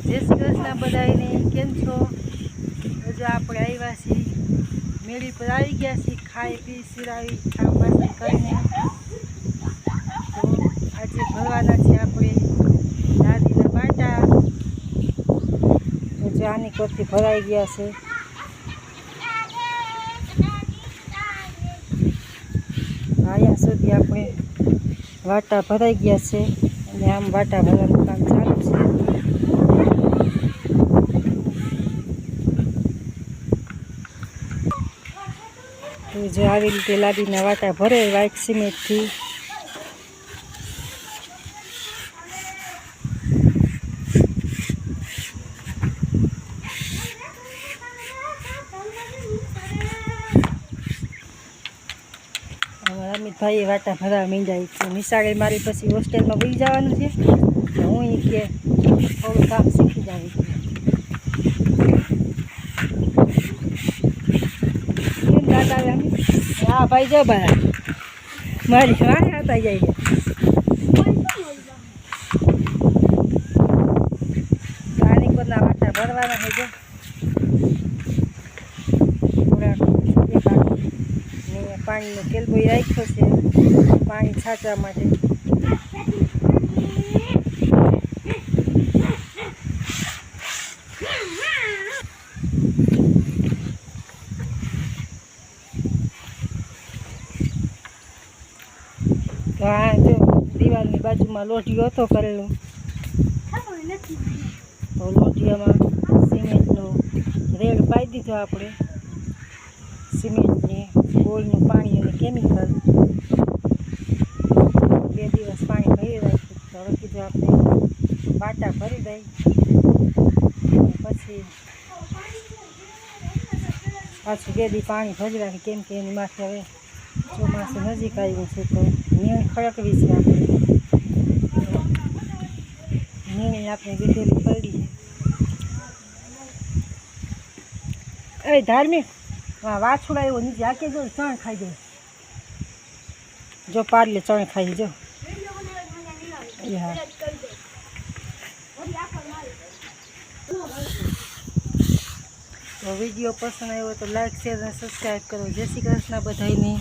જય શ્રી કૃષ્ણ બધાને, કેમ છો? જો આપણે આવ્યા છીએ મેળી પર આવી ગયા છીએ, ખાઈ પી સિરાવી કામ વાસણ કરીને. તો આજે ભરવાના છે આપણે દાદીના બાટા. તો જો આની પરથી ભરાઈ ગયા છે. અહીંયા સુધી આપણે વાટા ભરાઈ ગયા છે અને આમ વાટા ભરવાનું કામ ચાલુ છે. તો જો આવી રીતે લાદીના વાટા ભરે વ્હાઈટ સિમેન્ટથી. અમિતભાઈ વાટા ભરવા માંડ્યા છે. નિશાળે મારી પછી હોસ્ટેલમાં વહી જવાનું છે. હું કે થોડું કામ શીખી જાવી. કેમ દાદા? હા ભાઈ, જો બહાર મારી વારે હતા જાય. આની કોના વાટા ભરવાના છે. જો પાણીનો કેલબો રાખ્યો છે પાણી છાંટવા માટે. તો આ જો દિવાલની બાજુમાં લોઢિયો હતો કરેલો, તો લોઢિયામાં સિમેન્ટનો રેડ પાઈ દીધો આપણે. સિમેન્ટને ગોળનું પાણી અને કેમિકલ 2 દિવસ પાણી ભરી રાખ્યું. તો હવે કીધું આપણે વાટા ભરી દઈ પછી પાછું 2 દી પાણી ભરી રાખી, કેમ કે એની માથે હવે ચોમાસું નજીક આવ્યું છે. તો નીણ ખડકવી છે આપણે. નીણ આપણે લીધેલી પડી છે. એ ધાર્મિક વાછુડા એવો નીચે આકે જો ચણ ખાઈ જાય. જો પાડલે ચણ ખાઈ જો. હા, તો વિડીયો પસંદ આવ્યો તો લાઈક શેર અને સબસ્ક્રાઈબ કરો. જય શ્રી કૃષ્ણ બધાને.